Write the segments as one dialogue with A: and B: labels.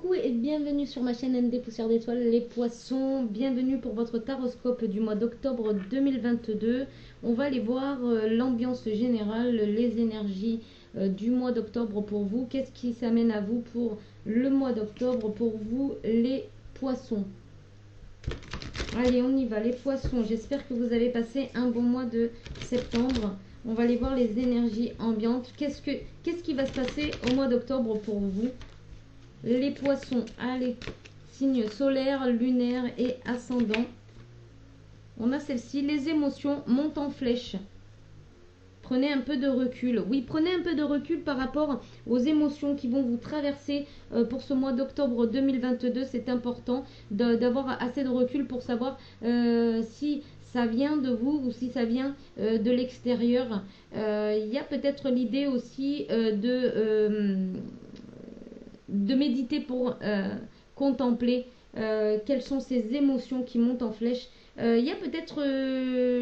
A: Coucou et bienvenue sur ma chaîne MD Poussière d'étoiles, les poissons. Bienvenue pour votre taroscope du mois d'octobre 2022. On va aller voir l'ambiance générale, les énergies du mois d'octobre pour vous. Qu'est-ce qui s'amène à vous pour le mois d'octobre pour vous, les poissons? Allez, on y va, les poissons. J'espère que vous avez passé un bon mois de septembre. On va aller voir les énergies ambiantes. Qu'est-ce qui va se passer au mois d'octobre pour vous, les poissons? Allez, signes solaires, lunaires et ascendants. On a celle-ci, les émotions montent en flèche. Prenez un peu de recul. Oui, prenez un peu de recul par rapport aux émotions qui vont vous traverser pour ce mois d'octobre 2022. C'est important d'avoir assez de recul pour savoir si ça vient de vous ou si ça vient de l'extérieur. Il y a peut-être l'idée aussi de méditer pour contempler quelles sont ces émotions qui montent en flèche. Il y a peut-être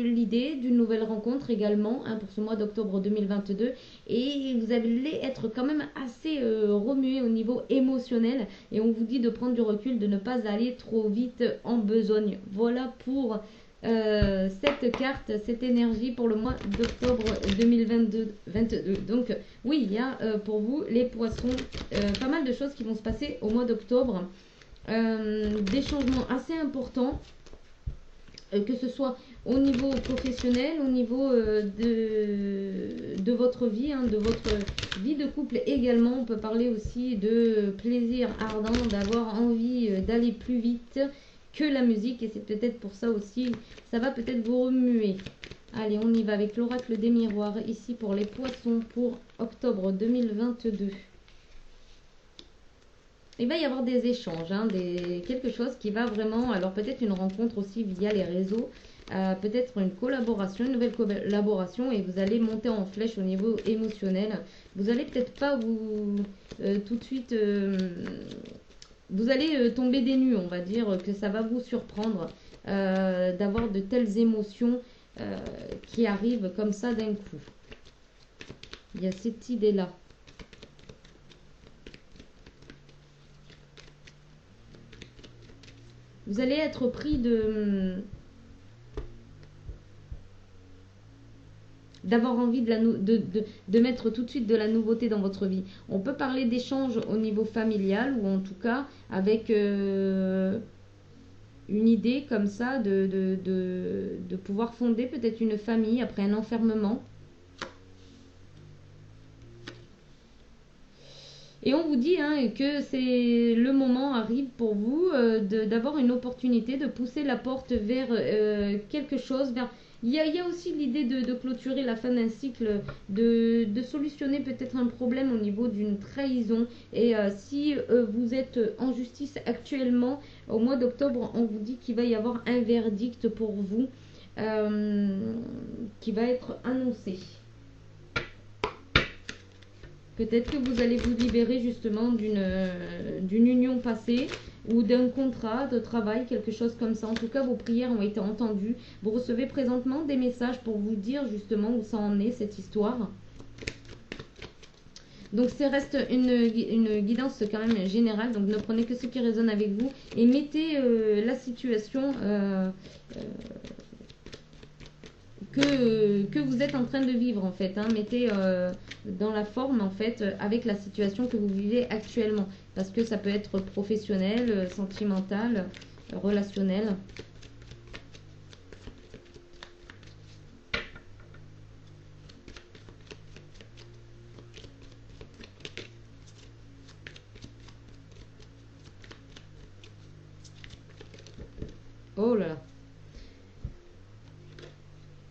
A: l'idée d'une nouvelle rencontre également pour ce mois d'octobre 2022 et vous allez être quand même assez remué au niveau émotionnel et on vous dit de prendre du recul, de ne pas aller trop vite en besogne. Voilà pour cette carte, cette énergie pour le mois d'octobre 2022. Donc oui, il y a pour vous les poissons pas mal de choses qui vont se passer au mois d'octobre, des changements assez importants, que ce soit au niveau professionnel, au niveau de votre vie, de votre vie de couple également. On peut parler aussi de plaisir ardent, d'avoir envie d'aller plus vite que la musique, et c'est peut-être pour ça aussi, ça va peut-être vous remuer. Allez, on y va avec l'oracle des miroirs, ici pour les poissons, pour octobre 2022. Il va y avoir des échanges, quelque chose qui va vraiment, alors peut-être une rencontre aussi via les réseaux, peut-être une collaboration, une nouvelle collaboration, et vous allez monter en flèche au niveau émotionnel. Vous allez peut-être pas vous tout de suite... vous allez tomber des nues, on va dire que ça va vous surprendre d'avoir de telles émotions qui arrivent comme ça d'un coup. Il y a cette idée-là. Vous allez être pris d'avoir envie de mettre tout de suite de la nouveauté dans votre vie. On peut parler d'échanges au niveau familial ou en tout cas avec une idée comme ça de pouvoir fonder peut-être une famille après un enfermement. Et on vous dit que c'est le moment arrive pour vous d'avoir une opportunité, de pousser la porte vers quelque chose. Il y a aussi l'idée de clôturer la fin d'un cycle, de solutionner peut-être un problème au niveau d'une trahison. Et si vous êtes en justice actuellement, au mois d'octobre, on vous dit qu'il va y avoir un verdict pour vous qui va être annoncé. Peut-être que vous allez vous libérer justement d'une union passée ou d'un contrat de travail, quelque chose comme ça. En tout cas, vos prières ont été entendues. Vous recevez présentement des messages pour vous dire justement où ça en est, cette histoire. Donc, ça reste une guidance quand même générale. Donc, ne prenez que ce qui résonne avec vous et mettez la situation... que vous êtes en train de vivre en fait, mettez dans la forme en fait avec la situation que vous vivez actuellement, parce que ça peut être professionnel, sentimental, relationnel. Oh là là.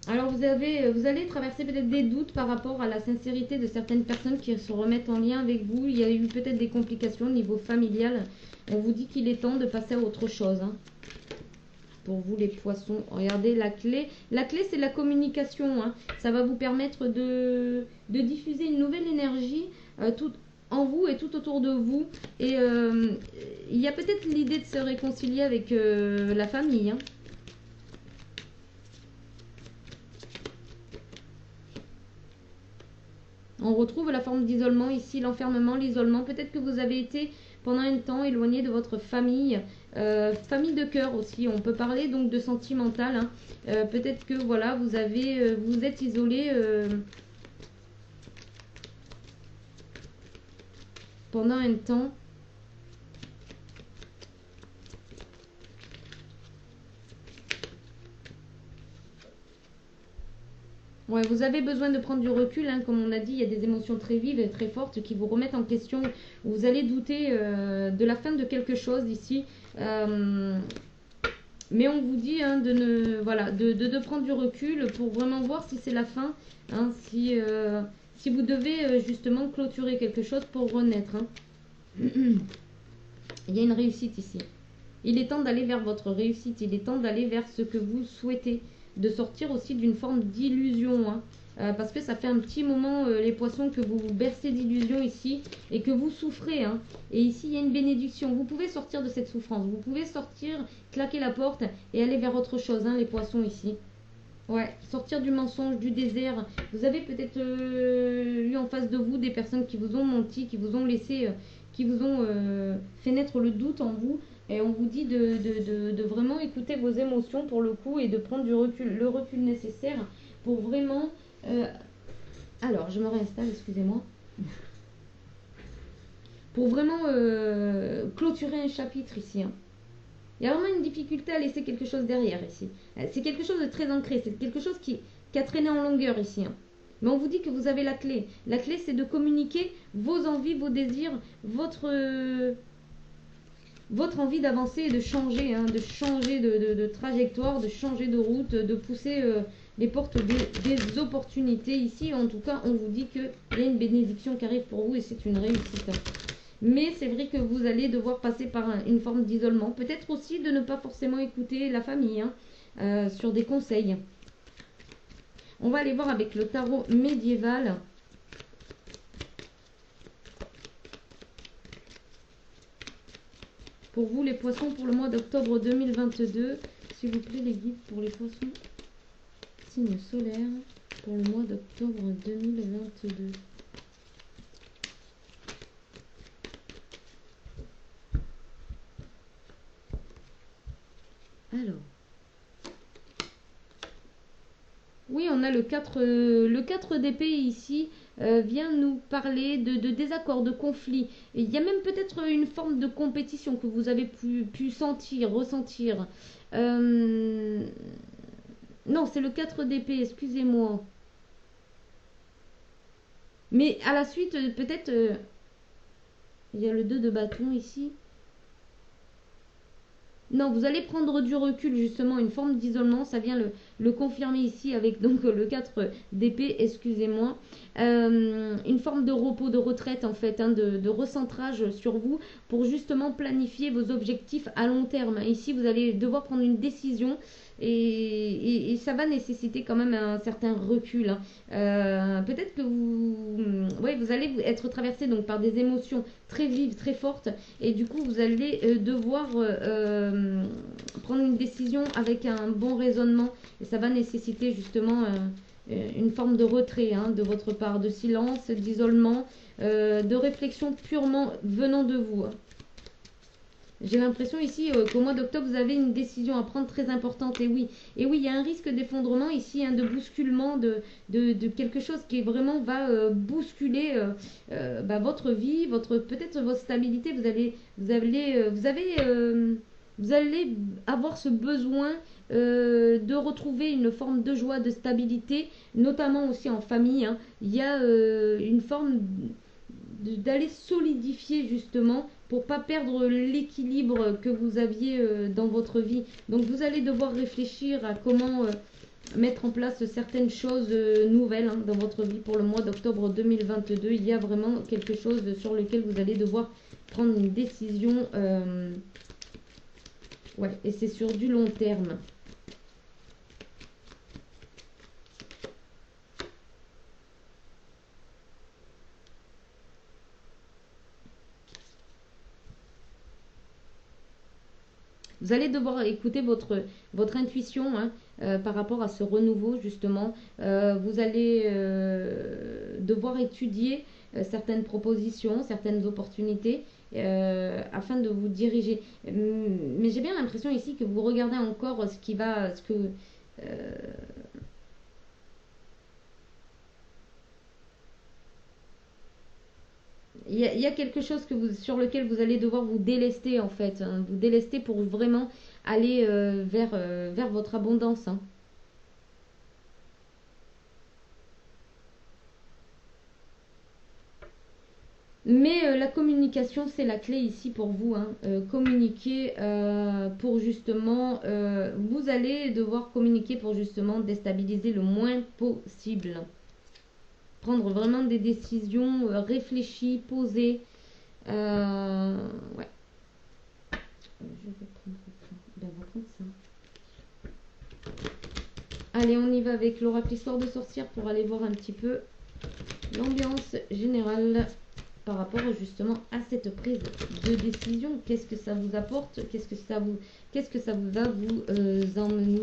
A: Alors vous allez traverser peut-être des doutes par rapport à la sincérité de certaines personnes qui se remettent en lien avec vous. Il y a eu peut-être des complications au niveau familial. On vous dit qu'il est temps de passer à autre chose. Pour vous les poissons, regardez la clé. La clé c'est la communication. Ça va vous permettre de diffuser une nouvelle énergie tout en vous et tout autour de vous. Et il y a peut-être l'idée de se réconcilier avec la famille. On retrouve la forme d'isolement ici, l'enfermement, l'isolement. Peut-être que vous avez été pendant un temps éloigné de votre famille, famille de cœur aussi. On peut parler donc de sentimental. Hein. Peut-être que voilà, vous êtes isolé pendant un temps. Ouais, vous avez besoin de prendre du recul, hein, comme on a dit, il y a des émotions très vives et très fortes qui vous remettent en question. Vous allez douter de la fin de quelque chose ici. Mais on vous dit hein, de prendre du recul pour vraiment voir si c'est la fin, hein, si vous devez justement clôturer quelque chose pour renaître. Hein. Il y a une réussite ici. Il est temps d'aller vers votre réussite, il est temps d'aller vers ce que vous souhaitez, de sortir aussi d'une forme d'illusion. Hein. Parce que ça fait un petit moment, les poissons, que vous vous bercez d'illusions ici et que vous souffrez. Hein. Et ici, il y a une bénédiction. Vous pouvez sortir de cette souffrance. Vous pouvez sortir, claquer la porte et aller vers autre chose, hein, les poissons ici. Ouais, sortir du mensonge, du désert. Vous avez peut-être eu en face de vous des personnes qui vous ont menti, qui vous ont laissé, qui vous ont fait naître le doute en vous. Et on vous dit de vraiment écouter vos émotions pour le coup et de prendre du recul, le recul nécessaire pour vraiment... alors, je me réinstalle, excusez-moi. Pour vraiment clôturer un chapitre ici. Hein. Il y a vraiment une difficulté à laisser quelque chose derrière ici. C'est quelque chose de très ancré, c'est quelque chose qui a traîné en longueur ici. Hein. Mais on vous dit que vous avez la clé. La clé, c'est de communiquer vos envies, vos désirs, votre envie d'avancer et de changer, hein, de trajectoire, de changer de route, de pousser les portes des opportunités. Ici, en tout cas, on vous dit qu'il y a une bénédiction qui arrive pour vous et c'est une réussite. Mais c'est vrai que vous allez devoir passer par une forme d'isolement. Peut-être aussi de ne pas forcément écouter la famille hein, sur des conseils. On va aller voir avec le tarot médiéval. Pour vous les poissons pour le mois d'octobre 2022, s'il vous plaît les guides pour les poissons, signe solaire pour le mois d'octobre 2022. Alors, oui on a le 4 d'épée ici. Vient nous parler de désaccords, de conflits. Et il y a même peut-être une forme de compétition que vous avez pu sentir, ressentir. Non, c'est le 4 d'épée, excusez-moi. Mais à la suite, peut-être... il y a le 2 de bâton ici. Non, vous allez prendre du recul, justement, une forme d'isolement. Ça vient le confirmer ici avec donc le 4 d'épée, excusez-moi. Une forme de repos, de retraite, en fait, hein, de recentrage sur vous pour justement planifier vos objectifs à long terme. Ici, vous allez devoir prendre une décision et ça va nécessiter quand même un certain recul. Hein. Peut-être que vous allez être traversé donc par des émotions très vives, très fortes et du coup, vous allez devoir prendre une décision avec un bon raisonnement et ça va nécessiter justement une forme de retrait hein, de votre part, de silence, d'isolement, de réflexion purement venant de vous. Hein. J'ai l'impression ici qu'au mois d'octobre, vous avez une décision à prendre très importante. Et oui, il y a un risque d'effondrement ici, hein, de bousculement, de quelque chose qui vraiment va bousculer votre vie, peut-être votre stabilité. Vous allez avoir ce besoin de retrouver une forme de joie, de stabilité, notamment aussi en famille. Hein. Il y a une forme d'aller solidifier justement pour pas perdre l'équilibre que vous aviez dans votre vie. Donc vous allez devoir réfléchir à comment mettre en place certaines choses nouvelles hein, dans votre vie pour le mois d'octobre 2022. Il y a vraiment quelque chose sur lequel vous allez devoir prendre une décision. Ouais, et c'est sur du long terme. Vous allez devoir écouter votre intuition hein, par rapport à ce renouveau justement. Vous allez devoir étudier certaines propositions, certaines opportunités afin de vous diriger. Mais j'ai bien l'impression ici que vous regardez encore ce qui va, ce que il y a quelque chose sur lequel vous allez devoir vous délester en fait, hein, vous délester pour vraiment aller vers votre abondance. Hein. Mais la communication, c'est la clé ici pour vous. Hein. Communiquer pour justement... vous allez devoir communiquer pour justement déstabiliser le moins possible. Prendre vraiment des décisions réfléchies, posées. Ouais. Je vais prendre ça. Ben, on va prendre ça. Allez, on y va avec l'oracle histoire de sorcière pour aller voir un petit peu l'ambiance générale par rapport justement à cette prise de décision. Qu'est-ce que ça vous apporte? Qu'est-ce que ça va vous emmener?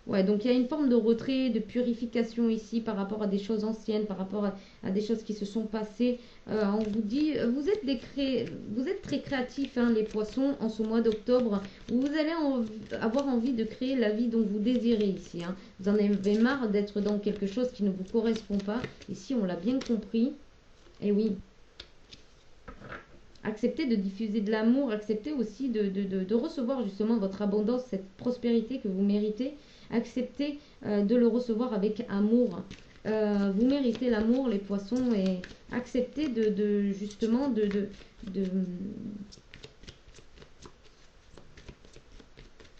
A: Ouais, donc il y a une forme de retrait, de purification ici par rapport à des choses anciennes, par rapport à des choses qui se sont passées. On vous dit, vous êtes très créatifs, hein, les poissons, en ce mois d'octobre, où vous allez avoir envie de créer la vie dont vous désirez ici. Hein. Vous en avez marre d'être dans quelque chose qui ne vous correspond pas. Ici, on l'a bien compris. Et oui. Acceptez de diffuser de l'amour, acceptez aussi de recevoir justement votre abondance, cette prospérité que vous méritez. Acceptez de le recevoir avec amour. Vous méritez l'amour, les poissons, et acceptez justement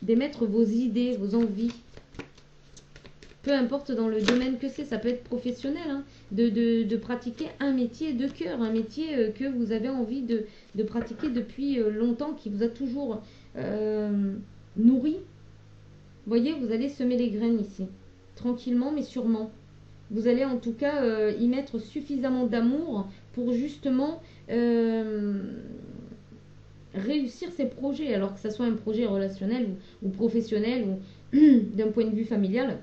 A: d'émettre vos idées, vos envies. Peu importe dans le domaine que c'est, ça peut être professionnel, hein, de pratiquer un métier de cœur, un métier que vous avez envie de pratiquer depuis longtemps, qui vous a toujours nourri. Voyez, vous allez semer les graines ici, tranquillement mais sûrement. Vous allez en tout cas y mettre suffisamment d'amour pour justement réussir ces projets, alors que ce soit un projet relationnel ou professionnel ou d'un point de vue familial.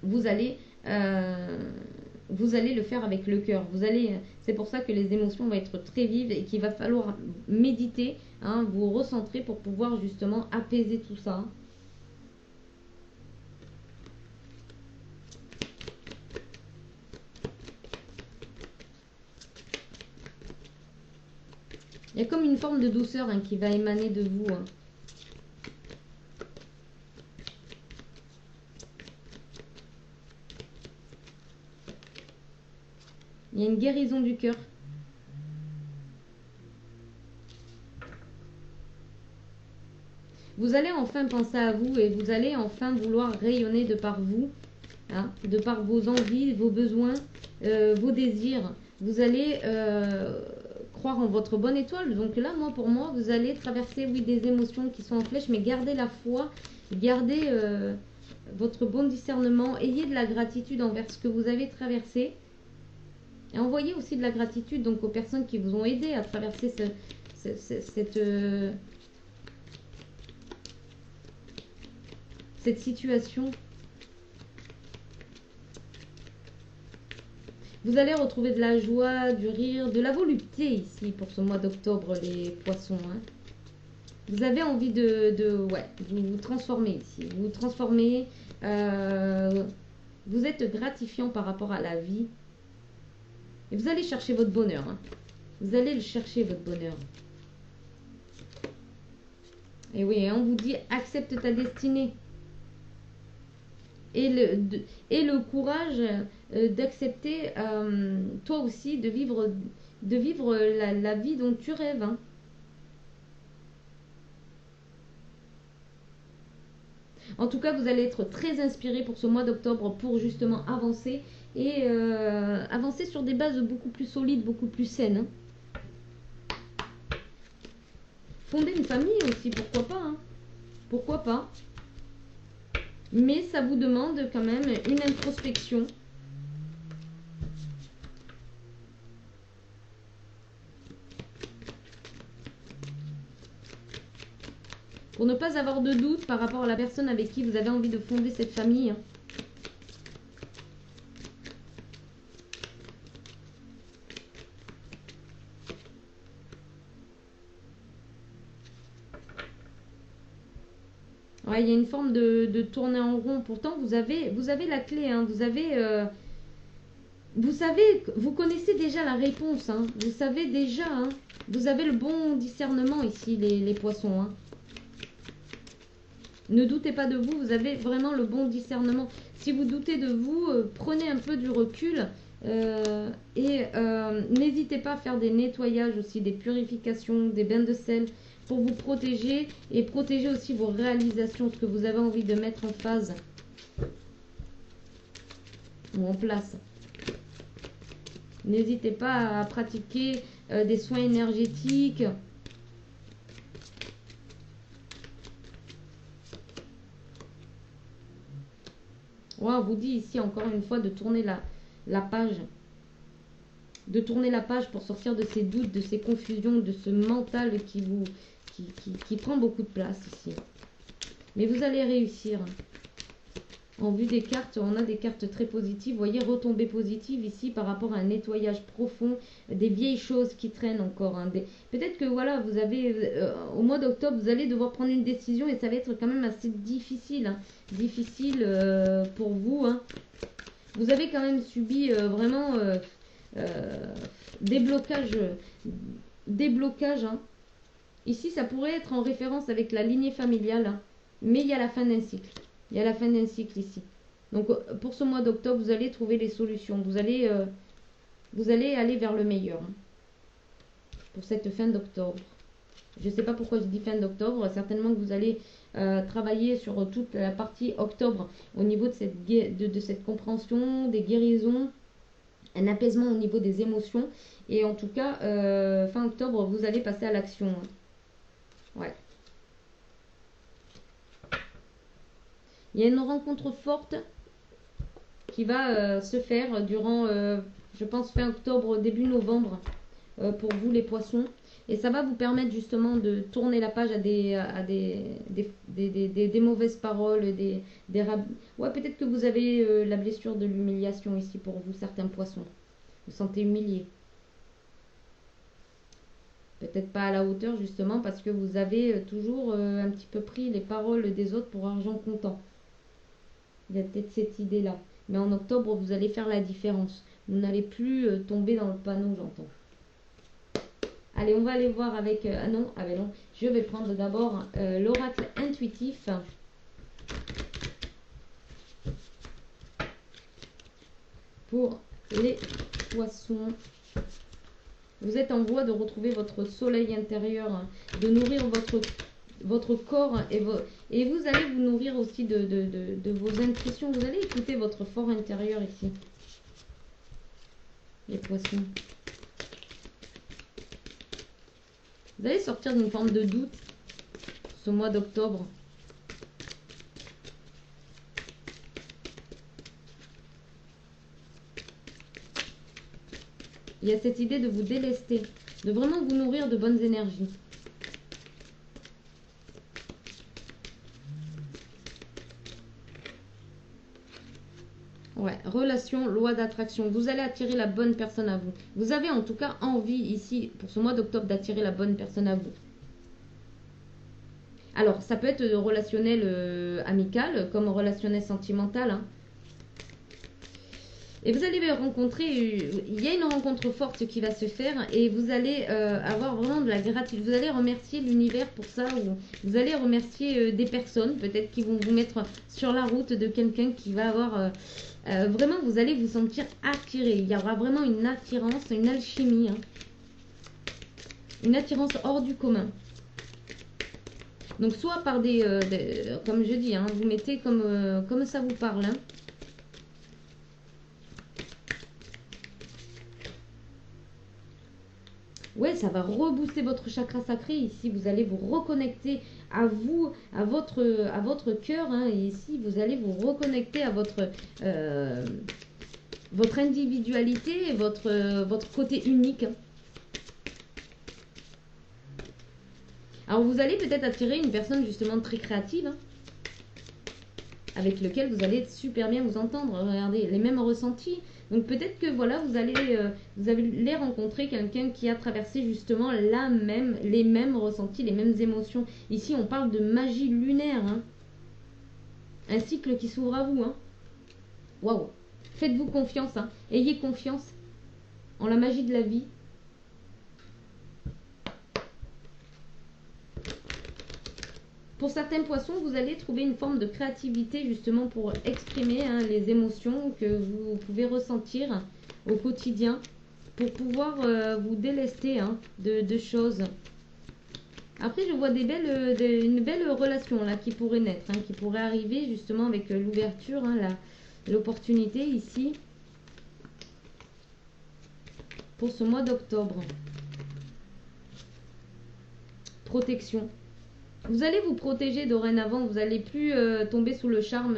A: Vous allez le faire avec le cœur. C'est pour ça que les émotions vont être très vives et qu'il va falloir méditer, hein, vous recentrer pour pouvoir justement apaiser tout ça. Il y a comme une forme de douceur, hein, qui va émaner de vous. Hein. Il y a une guérison du cœur. Vous allez enfin penser à vous et vous allez enfin vouloir rayonner de par vous, hein, de par vos envies, vos besoins, vos désirs. Vous allez croire en votre bonne étoile. Donc là, pour moi, vous allez traverser, oui, des émotions qui sont en flèche, mais gardez la foi, gardez votre bon discernement, ayez de la gratitude envers ce que vous avez traversé. Et envoyez aussi de la gratitude donc aux personnes qui vous ont aidé à traverser cette situation. Vous allez retrouver de la joie, du rire, de la volupté ici pour ce mois d'octobre, les poissons. Hein. Vous avez envie ouais, vous transformer ici. Vous transformez. Vous êtes gratifiant par rapport à la vie. Et vous allez chercher votre bonheur. Hein. Vous allez le chercher, votre bonheur. Et oui, on vous dit, accepte ta destinée. Et le courage d'accepter, toi aussi, de vivre la vie dont tu rêves. Hein. En tout cas, vous allez être très inspiré pour ce mois d'octobre pour justement avancer et avancer sur des bases beaucoup plus solides, beaucoup plus saines. Hein. Fonder une famille aussi, pourquoi pas. Hein. Pourquoi pas. Mais ça vous demande quand même une introspection. Pour ne pas avoir de doute par rapport à la personne avec qui vous avez envie de fonder cette famille. Hein. Ouais, il y a une forme de tourner en rond. Pourtant, vous avez la clé, hein. Vous savez, vous connaissez déjà la réponse, hein. Vous savez déjà, hein. Vous avez le bon discernement ici, les poissons, hein. Ne doutez pas de vous, vous avez vraiment le bon discernement. Si vous doutez de vous, prenez un peu du recul et n'hésitez pas à faire des nettoyages aussi, des purifications, des bains de sel pour vous protéger et protéger aussi vos réalisations, ce que vous avez envie de mettre en phase ou en place. N'hésitez pas à pratiquer des soins énergétiques. Ouais, on vous dit ici encore une fois de tourner la page. De tourner la page pour sortir de ces doutes, de ces confusions, de ce mental qui prend beaucoup de place ici. Mais vous allez réussir. En vue des cartes, on a des cartes très positives. Vous voyez, retombées positives ici par rapport à un nettoyage profond, des vieilles choses qui traînent encore. Hein, peut-être que voilà, vous avez au mois d'octobre, vous allez devoir prendre une décision et ça va être quand même assez difficile. Hein, difficile pour vous. Hein. Vous avez quand même subi vraiment des blocages. Des blocages. Hein. Ici, ça pourrait être en référence avec la lignée familiale. Hein, mais il y a la fin d'un cycle. Il y a la fin d'un cycle ici. Donc, pour ce mois d'octobre, vous allez trouver les solutions. Vous allez aller vers le meilleur. Hein, pour cette fin d'octobre. Je ne sais pas pourquoi je dis fin d'octobre. Certainement que vous allez travailler sur toute la partie octobre au niveau de cette compréhension, des guérisons, un apaisement au niveau des émotions. Et en tout cas, fin octobre, vous allez passer à l'action. Hein. Ouais. Il y a une rencontre forte qui va se faire durant, je pense, fin octobre, début novembre, pour vous les poissons. Et ça va vous permettre justement de tourner la page à des mauvaises paroles, ouais, peut-être que vous avez la blessure de l'humiliation ici pour vous, certains poissons. Vous vous sentez humilié. Peut-être pas à la hauteur justement parce que vous avez toujours un petit peu pris les paroles des autres pour argent comptant. Il y a peut-être cette idée-là. Mais en octobre, vous allez faire la différence. Vous n'allez plus tomber dans le panneau, j'entends. Allez, on va aller voir avec... non, non. Je vais prendre d'abord l'oracle intuitif. Pour les poissons. Vous êtes en voie de retrouver votre soleil intérieur, hein, de nourrir votre corps et vous allez vous nourrir aussi de vos intuitions. Vous allez écouter votre fort intérieur ici. Les poissons. Vous allez sortir d'une forme de doute ce mois d'octobre. Il y a cette idée de vous délester, de vraiment vous nourrir de bonnes énergies. Ouais, relation, loi d'attraction. Vous allez attirer la bonne personne à vous. Vous avez en tout cas envie ici, pour ce mois d'octobre, d'attirer la bonne personne à vous. Alors, ça peut être relationnel amical, comme relationnel sentimental. Hein. Et vous allez rencontrer, il y a une rencontre forte qui va se faire et vous allez avoir vraiment de la gratitude. Vous allez remercier l'univers pour ça ou vous allez remercier des personnes peut-être qui vont vous mettre sur la route de quelqu'un qui va avoir... vraiment, vous allez vous sentir attiré. Il y aura vraiment une attirance, une alchimie. Hein. Une attirance hors du commun. Donc soit par comme je dis, hein, vous mettez comme ça vous parle. Hein. Ouais, ça va rebooster votre chakra sacré. Ici, vous allez vous reconnecter à vous, à votre cœur. Hein, et ici, vous allez vous reconnecter à votre individualité, votre côté unique. Hein. Alors, vous allez peut-être attirer une personne justement très créative, hein, avec lequel vous allez super bien vous entendre. Regardez, les mêmes ressentis. Donc peut-être que voilà, vous allez rencontrer quelqu'un qui a traversé justement les mêmes ressentis, les mêmes émotions. Ici, on parle de magie lunaire. Hein. Un cycle qui s'ouvre à vous. Hein. Waouh. Faites-vous confiance. Hein. Ayez confiance en la magie de la vie. Pour certains poissons, vous allez trouver une forme de créativité justement pour exprimer les émotions que vous pouvez ressentir au quotidien pour pouvoir vous délester de choses. Après, je vois une belle relation là qui pourrait naître, qui pourrait arriver justement avec l'ouverture, l'opportunité ici pour ce mois d'octobre. Protection. Vous allez vous protéger dorénavant, vous n'allez plus tomber sous le charme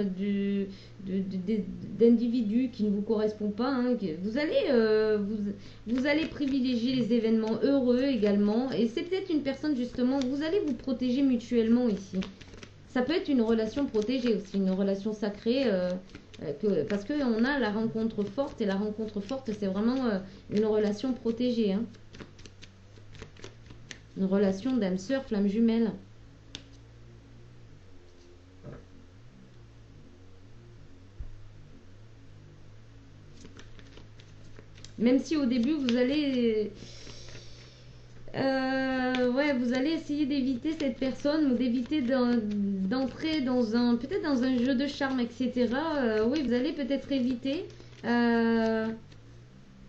A: d'individus qui ne vous correspondent pas. Hein. Vous allez privilégier les événements heureux également. Et c'est peut-être une personne justement, vous allez vous protéger mutuellement ici. Ça peut être une relation protégée aussi, une relation sacrée. Parce qu'on a la rencontre forte, et la rencontre forte, c'est vraiment une relation protégée. Hein. Une relation d'âme sœur, flamme jumelle. Même si au début vous allez vous allez essayer d'éviter cette personne ou d'éviter d'entrer peut-être dans un jeu de charme, etc. Oui, vous allez peut-être éviter. Ah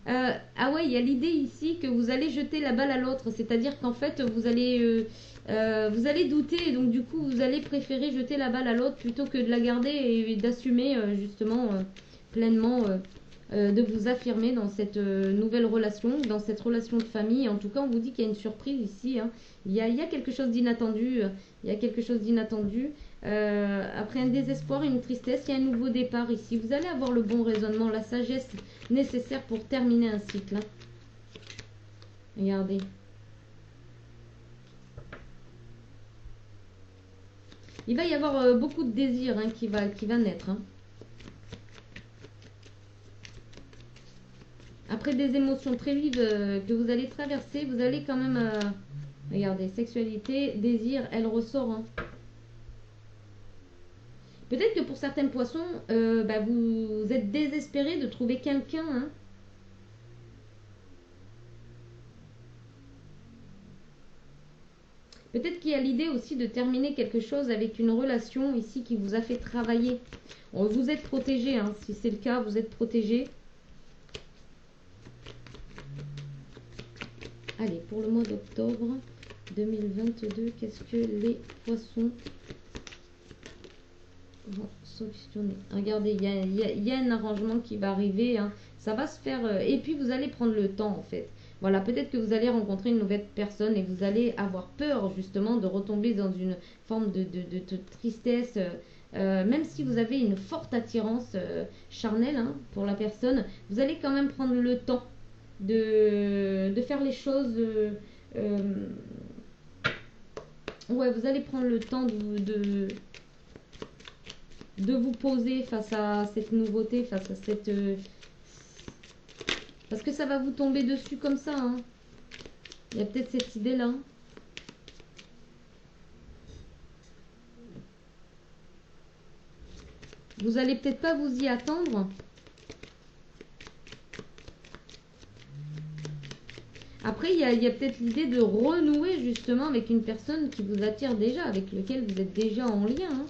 A: ouais, il y a l'idée ici que vous allez jeter la balle à l'autre, c'est-à-dire qu'en fait vous allez douter, et donc du coup vous allez préférer jeter la balle à l'autre plutôt que de la garder et d'assumer justement pleinement. De vous affirmer dans cette nouvelle relation, dans cette relation de famille. En tout cas, on vous dit qu'il y a une surprise ici. Hein. Il y a quelque chose d'inattendu. Il y a quelque chose d'inattendu. Après un désespoir et une tristesse, il y a un nouveau départ ici. Vous allez avoir le bon raisonnement, la sagesse nécessaire pour terminer un cycle. Hein. Regardez. Il va y avoir beaucoup de désir qui va naître. Hein. Après des émotions très vives que vous allez traverser, vous allez quand même... regardez, sexualité, désir, elle ressort. Hein. Peut-être que pour certains poissons, vous êtes désespérés de trouver quelqu'un. Hein. Peut-être qu'il y a l'idée aussi de terminer quelque chose avec une relation ici qui vous a fait travailler. Vous êtes protégé, hein. Si c'est le cas, vous êtes protégé. Allez, pour le mois d'octobre 2022, qu'est-ce que les poissons vont solutionner? Regardez, il y a un arrangement qui va arriver. Hein. Ça va se faire. Et puis, vous allez prendre le temps, en fait. Voilà, peut-être que vous allez rencontrer une nouvelle personne et vous allez avoir peur, justement, de retomber dans une forme de tristesse. Même si vous avez une forte attirance charnelle pour la personne, vous allez quand même prendre le temps de faire les choses. Ouais, vous allez prendre le temps de vous poser face à cette nouveauté, face à cette... parce que ça va vous tomber dessus comme ça. Hein. Il y a peut-être cette idée-là. Vous allez peut-être pas vous y attendre. Après, il y a peut-être l'idée de renouer justement avec une personne qui vous attire déjà, avec lequel vous êtes déjà en lien, hein,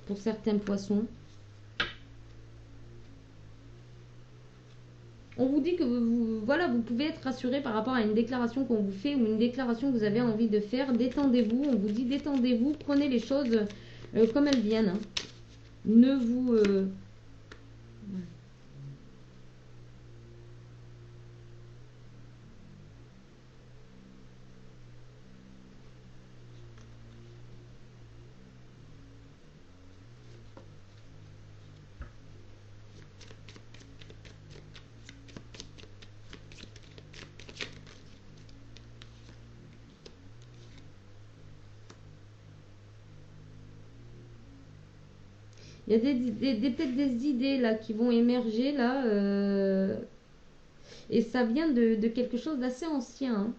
A: pour certains poissons. On vous dit que vous pouvez être rassuré par rapport à une déclaration qu'on vous fait ou une déclaration que vous avez envie de faire. Détendez-vous, on vous dit détendez-vous, prenez les choses comme elles viennent. Hein. Ne vous... Il y a peut-être des idées là qui vont émerger là. Et ça vient de quelque chose d'assez ancien. Hein.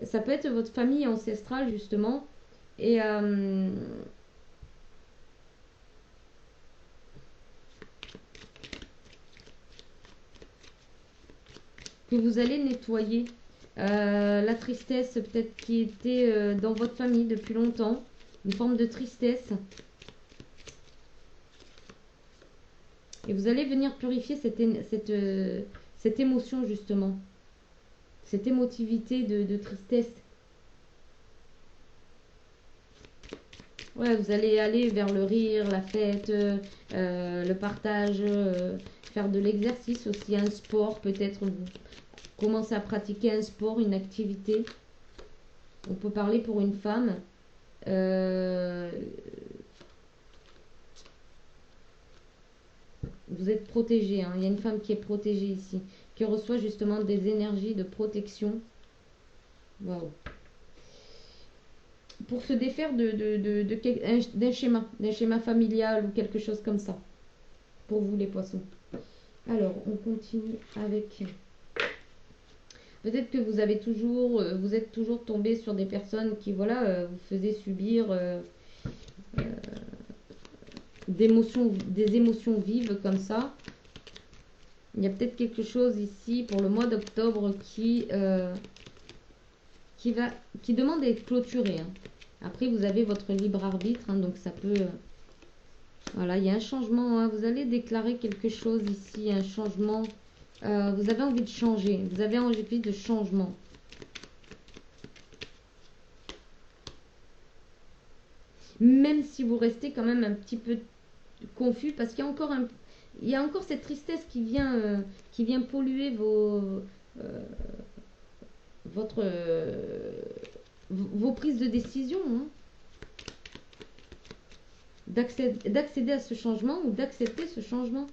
A: Ça peut être votre famille ancestrale justement. Et que vous allez nettoyer la tristesse peut-être qui était dans votre famille depuis longtemps, une forme de tristesse. Et vous allez venir purifier cette émotion justement, cette émotivité de tristesse. Ouais, vous allez aller vers le rire, la fête, le partage, faire de l'exercice aussi, un sport peut-être. Vous commencez à pratiquer un sport, une activité. On peut parler pour une femme. Vous êtes protégé, hein. Il y a une femme qui est protégée ici, qui reçoit justement des énergies de protection. Waouh. Pour se défaire d'un schéma familial ou quelque chose comme ça. Pour vous les poissons. Alors, on continue avec... Peut-être que vous avez toujours, vous êtes toujours tombé sur des personnes qui, voilà, vous faisaient subir des émotions vives comme ça. Il y a peut-être quelque chose ici pour le mois d'octobre qui demande à être clôturé. Hein. Après, vous avez votre libre arbitre, hein, donc ça peut... voilà, il y a un changement. Hein. Vous allez déclarer quelque chose ici, un changement. Vous avez envie de changer. Vous avez envie de changement. Même si vous restez quand même un petit peu confus, parce qu'il y a encore il y a encore cette tristesse qui vient polluer vos prises de décision. Hein. D'accéder à ce changement ou d'accepter ce changement.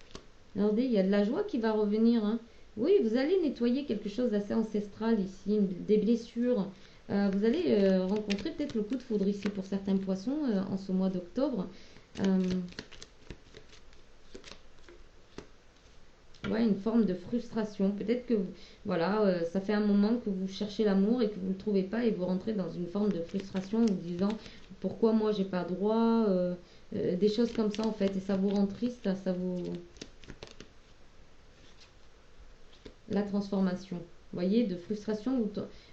A: Regardez, il y a de la joie qui va revenir. Hein. Oui, vous allez nettoyer quelque chose d'assez ancestral ici, des blessures. Vous allez rencontrer peut-être le coup de foudre ici pour certains poissons en ce mois d'octobre. Ouais, une forme de frustration. Peut-être que, voilà, ça fait un moment que vous cherchez l'amour et que vous ne le trouvez pas et vous rentrez dans une forme de frustration en vous disant pourquoi moi j'ai pas droit, des choses comme ça en fait. Et ça vous rend triste, ça vous... La transformation. Vous voyez, de frustration,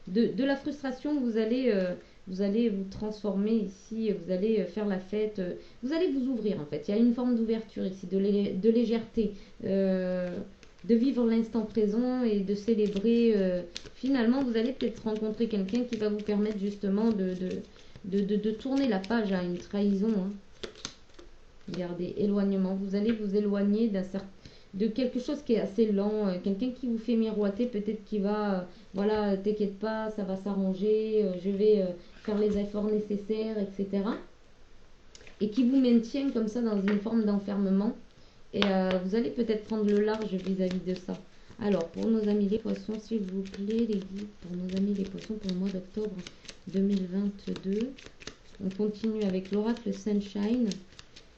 A: de la frustration, vous allez vous transformer ici, vous allez faire la fête, vous allez vous ouvrir en fait. Il y a une forme d'ouverture ici, de légèreté, de vivre l'instant présent et de célébrer. Finalement, vous allez peut-être rencontrer quelqu'un qui va vous permettre justement de tourner la page à une trahison. Hein. Regardez, éloignement. Vous allez vous éloigner de quelque chose qui est assez lent, quelqu'un qui vous fait miroiter, peut-être qui va, voilà, t'inquiète pas, ça va s'arranger, je vais faire les efforts nécessaires, etc. Et qui vous maintient comme ça dans une forme d'enfermement. Et vous allez peut-être prendre le large vis-à-vis de ça. Alors, pour nos amis les poissons, s'il vous plaît, les guides, pour nos amis les poissons, pour le mois d'octobre 2022, on continue avec l'oracle Sunshine.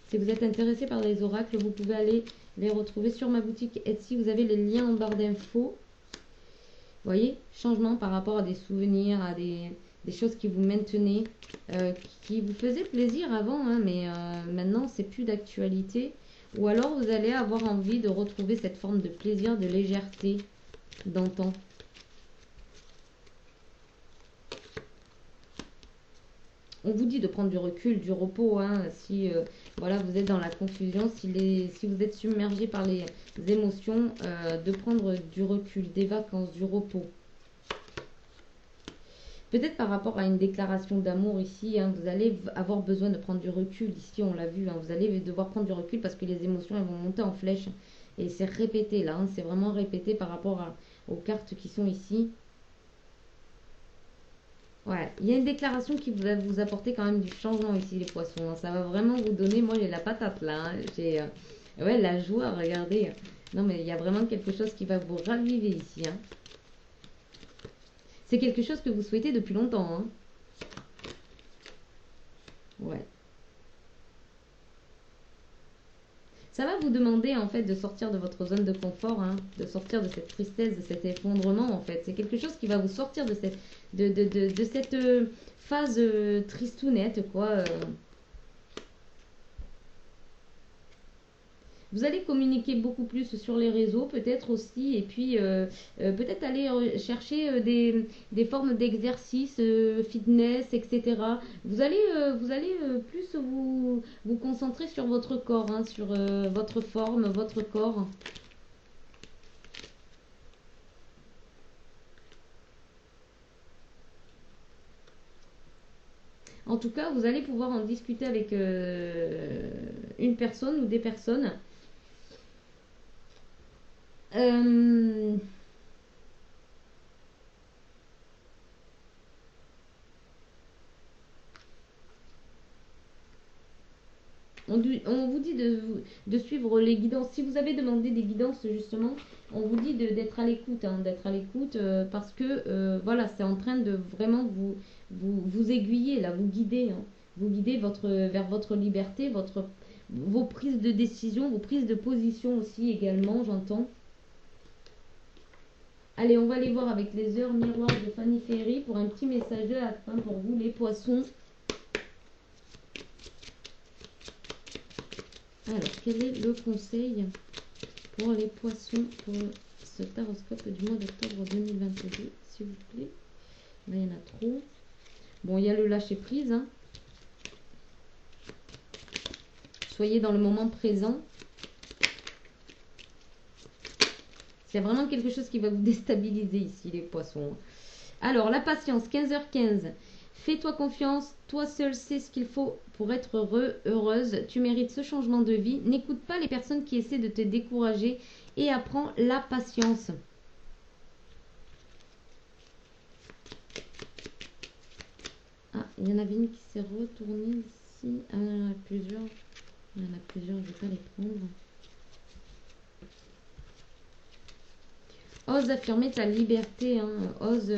A: Si vous êtes intéressé par les oracles, vous pouvez aller les retrouver sur ma boutique Etsy. Vous avez les liens en barre d'infos. Vous voyez, changement par rapport à des souvenirs, à des choses qui vous maintenaient, qui vous faisaient plaisir avant, hein, mais maintenant c'est plus d'actualité. Ou alors vous allez avoir envie de retrouver cette forme de plaisir, de légèreté, d'antan. On vous dit de prendre du recul, du repos, hein, si voilà, vous êtes dans la confusion, si vous êtes submergé par les émotions, de prendre du recul, des vacances, du repos. Peut-être par rapport à une déclaration d'amour ici, hein, vous allez avoir besoin de prendre du recul. Ici, on l'a vu, hein, vous allez devoir prendre du recul parce que les émotions, elles vont monter en flèche. Et c'est répété là, hein, c'est vraiment répété par rapport aux cartes qui sont ici. Ouais, il y a une déclaration qui va vous apporter quand même du changement ici, les poissons. Hein. Ça va vraiment vous donner, moi j'ai la patate là. Hein. J'ai ouais, la joie, regardez. Non mais il y a vraiment quelque chose qui va vous raviver ici. Hein. C'est quelque chose que vous souhaitez depuis longtemps. Hein. Ouais. Ça va vous demander en fait de sortir de votre zone de confort, hein, de sortir de cette tristesse, de cet effondrement en fait. C'est quelque chose qui va vous sortir de cette, de cette phase tristounette quoi. Vous allez communiquer beaucoup plus sur les réseaux, peut-être aussi, et puis peut-être aller chercher des formes d'exercice, fitness, etc. Vous allez plus vous concentrer sur votre corps, hein, sur votre forme, votre corps. En tout cas, vous allez pouvoir en discuter avec une personne ou des personnes. Euh, on vous dit de suivre les guidances. Si vous avez demandé des guidances, justement, on vous dit d'être à l'écoute, hein, d'être à l'écoute parce que voilà, c'est en train de vraiment vous aiguiller, là, vous guider, hein. Vous guider vers votre liberté, vos prises de décision, vos prises de position aussi également, j'entends. Allez, on va aller voir avec les heures miroirs de Fanny Ferry pour un petit message de la fin pour vous, les poissons. Alors, quel est le conseil pour les poissons pour ce taroscope du mois d'octobre 2022, s'il vous plaît? Là, il y en a trop. Bon, il y a le lâcher prise, hein. Soyez dans le moment présent. C'est vraiment quelque chose qui va vous déstabiliser ici, les poissons. Alors, la patience, 15h15. Fais-toi confiance, toi seul sais ce qu'il faut pour être heureux, heureuse. Tu mérites ce changement de vie. N'écoute pas les personnes qui essaient de te décourager et apprends la patience. Ah, il y en avait une qui s'est retournée ici. Ah, il y en a plusieurs. Il y en a plusieurs, je ne vais pas les prendre. Ose affirmer ta liberté, hein. Ose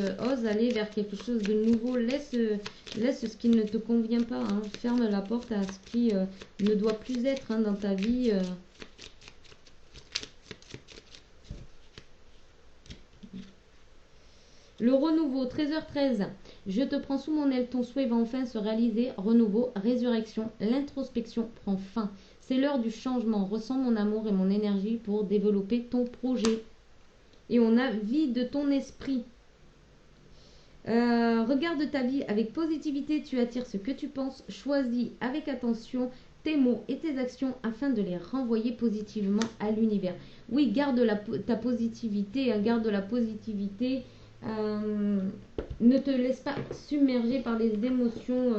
A: aller vers quelque chose de nouveau. Laisse ce qui ne te convient pas, hein. Ferme la porte à ce qui ne doit plus être, hein, dans ta vie. Le renouveau, 13h13. Je te prends sous mon aile, ton souhait va enfin se réaliser. Renouveau, résurrection, l'introspection prend fin. C'est l'heure du changement. Ressens mon amour et mon énergie pour développer ton projet. Et on a vie de ton esprit. Regarde ta vie avec positivité, tu attires ce que tu penses. Choisis avec attention tes mots et tes actions afin de les renvoyer positivement à l'univers. Oui, garde ta positivité, hein, garde la positivité. Ne te laisse pas submerger par les émotions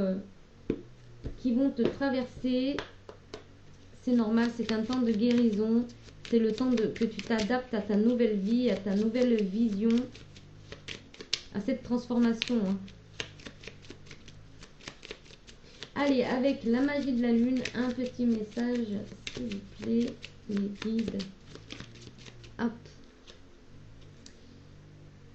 A: qui vont te traverser. C'est normal, c'est un temps de guérison. C'est le temps que tu t'adaptes à ta nouvelle vie, à ta nouvelle vision, à cette transformation, hein. Allez, avec la magie de la lune, un petit message, s'il vous plaît, les guides. Hop.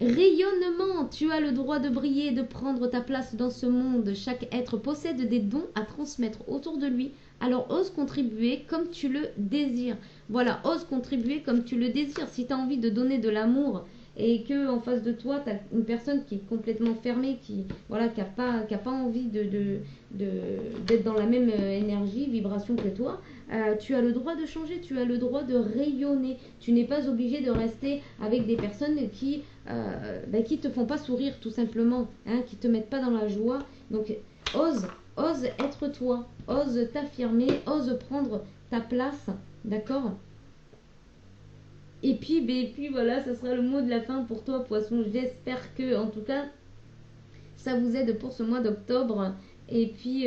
A: Rayonnement, tu as le droit de briller et de prendre ta place dans ce monde. Chaque être possède des dons à transmettre autour de lui. Alors ose contribuer comme tu le désires. Voilà, ose contribuer comme tu le désires. Si tu as envie de donner de l'amour et que en face de toi, tu as une personne qui est complètement fermée, qui voilà, qui a pas envie d'être dans la même énergie, vibration que toi, tu as le droit de changer, tu as le droit de rayonner. Tu n'es pas obligé de rester avec des personnes qui te font pas sourire tout simplement, hein, qui te mettent pas dans la joie. Donc ose être toi, ose t'affirmer, ose prendre ta place, d'accord? Et puis voilà, ça sera le mot de la fin pour toi, poisson. J'espère que, en tout cas, ça vous aide pour ce mois d'octobre. Et puis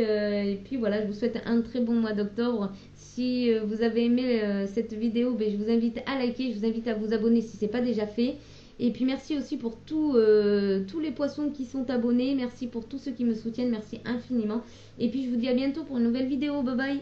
A: voilà, je vous souhaite un très bon mois d'octobre. Si vous avez aimé cette vidéo, je vous invite à liker, je vous invite à vous abonner si ce n'est pas déjà fait. Et puis merci aussi pour tous les poissons qui sont abonnés. Merci pour tous ceux qui me soutiennent. Merci infiniment. Et puis je vous dis à bientôt pour une nouvelle vidéo. Bye bye.